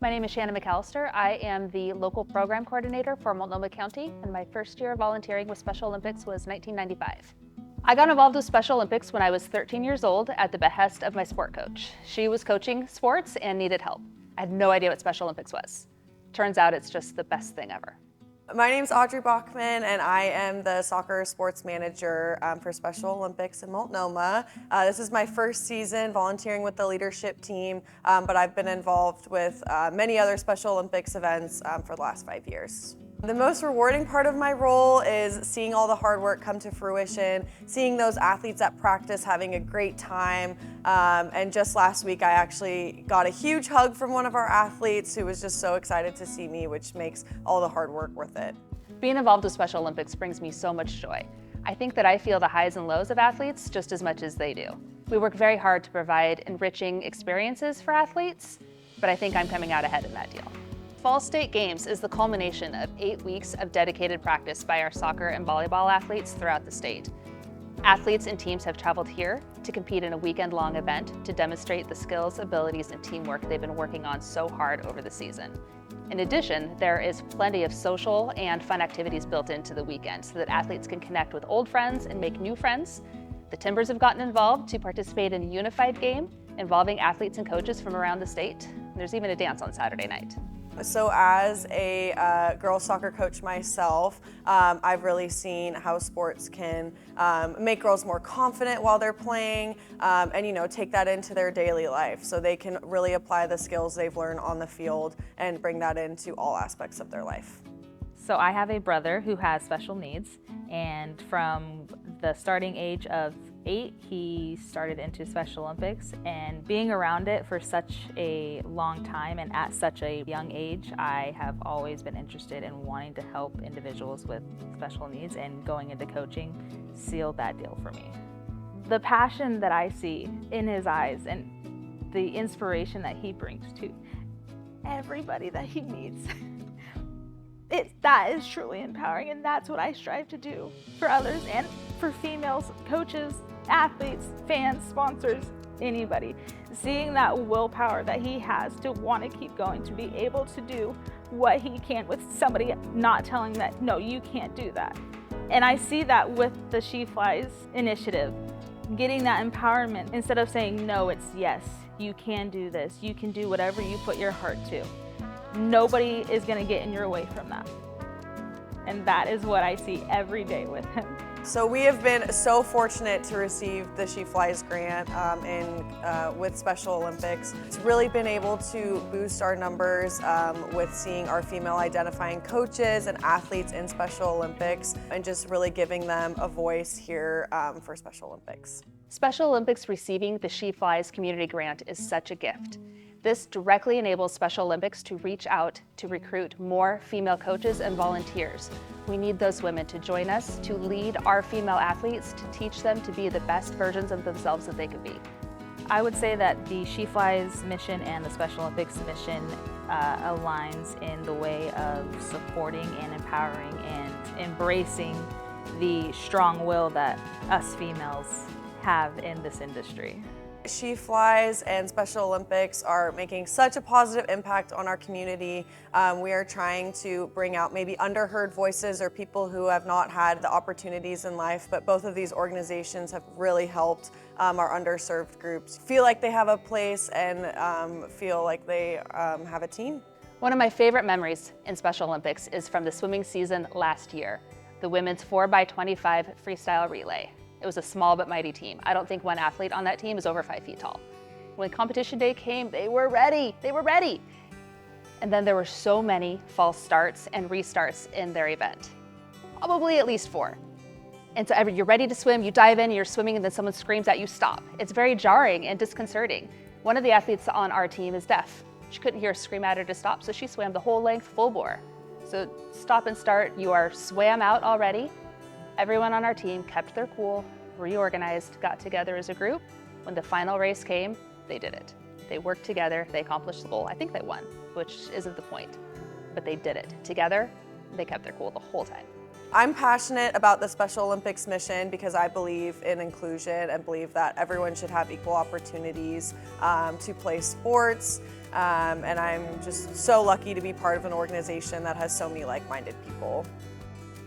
My name is Shannon McAllister. I am the local program coordinator for Multnomah County, and my first year volunteering with Special Olympics was 1995. I got involved with Special Olympics when I was 13 years old at the behest of my sport coach. She was coaching sports and needed help. I had no idea what Special Olympics was. Turns out it's just the best thing ever. My name's Audrey Bachman, and I am the soccer sports manager for Special Olympics in Multnomah. This is my first season volunteering with the leadership team, but I've been involved with many other Special Olympics events for the last 5 years. The most rewarding part of my role is seeing all the hard work come to fruition, seeing those athletes at practice having a great time, and just last week I actually got a huge hug from one of our athletes who was just so excited to see me, which makes all the hard work worth it. Being involved with Special Olympics brings me so much joy. I think that I feel the highs and lows of athletes just as much as they do. We work very hard to provide enriching experiences for athletes, but I think I'm coming out ahead in that deal. Fall State Games is the culmination of 8 weeks of dedicated practice by our soccer and volleyball athletes throughout the state. Athletes and teams have traveled here to compete in a weekend-long event to demonstrate the skills, abilities, and teamwork they've been working on so hard over the season. In addition, there is plenty of social and fun activities built into the weekend so that athletes can connect with old friends and make new friends. The Timbers have gotten involved to participate in a unified game involving athletes and coaches from around the state. There's even a dance on Saturday night. So as a girls soccer coach myself, I've really seen how sports can make girls more confident while they're playing and take that into their daily life so they can really apply the skills they've learned on the field and bring that into all aspects of their life. So I have a brother who has special needs, and from the starting age of 8, he started into Special Olympics, and being around it for such a long time and at such a young age, I have always been interested in wanting to help individuals with special needs, and going into coaching sealed that deal for me. The passion that I see in his eyes and the inspiration that he brings to everybody that he meets, that is truly empowering, and that's what I strive to do for others and for females, coaches, athletes, fans, sponsors, anybody. Seeing that willpower that he has to want to keep going, to be able to do what he can with somebody not telling that, no, you can't do that. And I see that with the She Flies initiative, getting that empowerment. Instead of saying no, it's yes, you can do this, you can do whatever you put your heart to. Nobody is going to get in your way from that. And that is what I see every day with him. So we have been so fortunate to receive the She Flies grant with Special Olympics. It's really been able to boost our numbers with seeing our female identifying coaches and athletes in Special Olympics, and just really giving them a voice here for Special Olympics. Special Olympics receiving the She Flies community grant is such a gift. This directly enables Special Olympics to reach out to recruit more female coaches and volunteers. We need those women to join us, to lead our female athletes, to teach them to be the best versions of themselves that they could be. I would say that the She Flies mission and the Special Olympics mission aligns in the way of supporting and empowering and embracing the strong will that us females have in this industry. She Flies and Special Olympics are making such a positive impact on our community. We are trying to bring out maybe underheard voices or people who have not had the opportunities in life, but both of these organizations have really helped our underserved groups feel like they have a place and feel like they have a team. One of my favorite memories in Special Olympics is from the swimming season last year, the women's 4x25 freestyle relay. It was a small but mighty team. I don't think one athlete on that team is over 5 feet tall. When competition day came, they were ready. They were ready. And then there were so many false starts and restarts in their event. Probably at least 4. And so you're ready to swim, you dive in, you're swimming, and then someone screams at you, stop. It's very jarring and disconcerting. One of the athletes on our team is deaf. She couldn't hear a scream at her to stop, so she swam the whole length full bore. So stop and start, you are swam out already. Everyone on our team kept their cool, reorganized, got together as a group. When the final race came, they did it. They worked together, they accomplished the goal. I think they won, which isn't the point, but they did it. Together, they kept their cool the whole time. I'm passionate about the Special Olympics mission because I believe in inclusion and believe that everyone should have equal opportunities to play sports. And I'm just so lucky to be part of an organization that has so many like-minded people.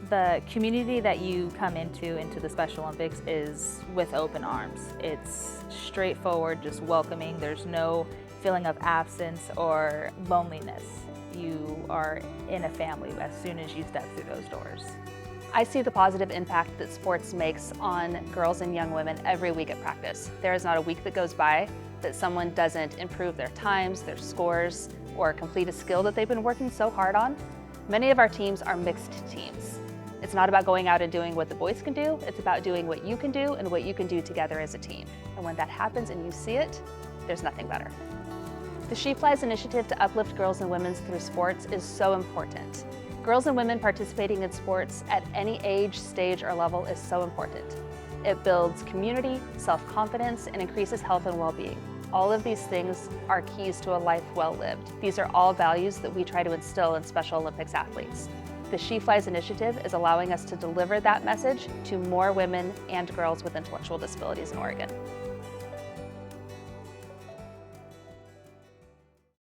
The community that you come into the Special Olympics is with open arms. It's straightforward, just welcoming. There's no feeling of absence or loneliness. You are in a family as soon as you step through those doors. I see the positive impact that sports makes on girls and young women every week at practice. There is not a week that goes by that someone doesn't improve their times, their scores, or complete a skill that they've been working so hard on. Many of our teams are mixed teams. It's not about going out and doing what the boys can do, it's about doing what you can do and what you can do together as a team. And when that happens and you see it, there's nothing better. The She Flies initiative to uplift girls and women through sports is so important. Girls and women participating in sports at any age, stage, or level is so important. It builds community, self-confidence, and increases health and well-being. All of these things are keys to a life well lived. These are all values that we try to instill in Special Olympics athletes. The She Flies initiative is allowing us to deliver that message to more women and girls with intellectual disabilities in Oregon.